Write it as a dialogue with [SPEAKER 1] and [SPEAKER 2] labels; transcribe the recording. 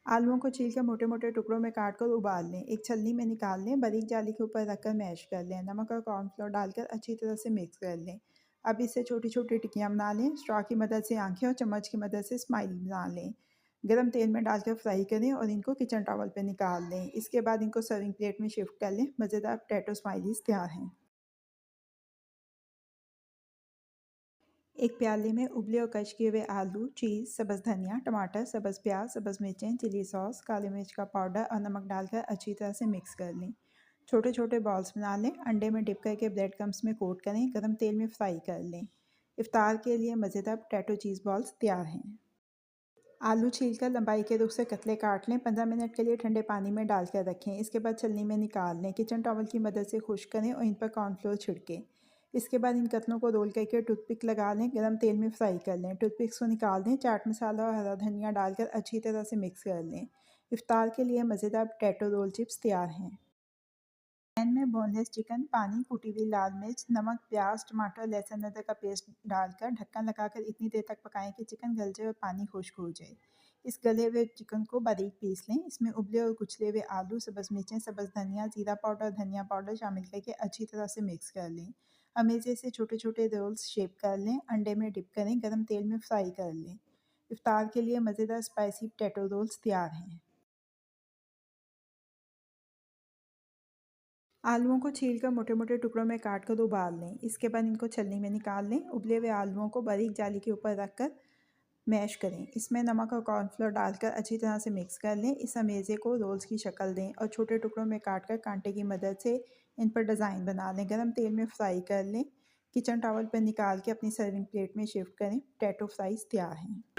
[SPEAKER 1] आलूओं को छील कर मोटे मोटे टुकड़ों में काट कर उबाल लें। एक छलनी में निकाल लें, बारीक जाली के ऊपर रखकर मैश कर लें। नमक और कॉर्नफ्लोर डालकर अच्छी तरह से मिक्स कर लें। अब इससे छोटी छोटी टिक्कियाँ बना लें। स्ट्रॉ की मदद से आंखें और चम्मच की मदद से स्माइल बना लें। गरम तेल में डालकर फ्राई करें और इनको किचन टॉवल पर निकाल लें। इसके बाद इनको सर्विंग प्लेट में शिफ्ट कर लें। मज़ेदार पोटैटो स्माइलीज तैयार हैं। एक प्याले में उबले और कश किए हुए आलू, चीज़, सब्ज़ धनिया, टमाटर, सब्ज़ प्याज, सब्ज़ मिर्चें, चिली सॉस, काली मिर्च का पाउडर और नमक डालकर अच्छी तरह से मिक्स कर लें। छोटे छोटे बॉल्स बना लें। अंडे में डिप करके ब्रेड क्रम्स में कोट करें। गरम तेल में फ्राई कर लें। इफ्तार के लिए मज़ेदार पोटैटो चीज़ बॉल्स तैयार हैं। आलू छीलकर लंबाई के रुख से कतले काट लें। 15 मिनट के लिए ठंडे पानी में डालकर रखें। इसके बाद छलनी में निकाल लें। किचन टॉवल की मदद से खुश्क करें और इन पर कॉर्नफ्लोर छिड़कें। इसके बाद इन कतलों को रोल करके टूथपिक लगा लें। गरम तेल में फ्राई कर लें। टूथपिक्स को निकाल दें। चाट मसाला और हरा धनिया डालकर अच्छी तरह से मिक्स कर लें। इफ्तार के लिए मज़ेदार पोटैटो रोल चिप्स तैयार हैं। पैन में बोनलेस चिकन, पानी, कुटी हुई लाल मिर्च, नमक, प्याज, टमाटर, लहसुन अदरक का पेस्ट डालकर ढक्कन लगाकर इतनी देर तक पकाएं कि चिकन गल जाए और पानी खुश्क हो जाए। इस गले हुए चिकन को बारीक पीस लें। इसमें उबले और कुचले हुए आलू, सब्ज़ मिर्चें, सब्ज़ धनिया, जीरा पाउडर, धनिया पाउडर शामिल करके अच्छी तरह से मिक्स कर लें। अमेज़े से छोटे छोटे रोल्स शेप कर लें। अंडे में डिप करें। गरम तेल में फ्राई कर लें। इफ्तार के लिए मज़ेदार स्पाइसी पोटैटो रोल्स तैयार हैं। आलूओं को छीलकर मोटे-मोटे टुकड़ों में काट कर उबाल लें। इसके बाद इनको छलनी में निकाल लें। उबले हुए आलूओं को बारीक जाली के ऊपर रखकर मैश करें। इसमें नमक और कॉर्नफ्लोर डालकर अच्छी तरह से मिक्स कर लें। इस अमेज़े को रोल्स की शक्ल दें और छोटे टुकड़ों में काटकर कांटे की मदद से इन पर डिज़ाइन बना लें। गरम तेल में फ्राई कर लें। किचन टॉवल पर निकाल के अपनी सर्विंग प्लेट में शिफ्ट करें। पोटैटो फ्राइज़ तैयार हैं।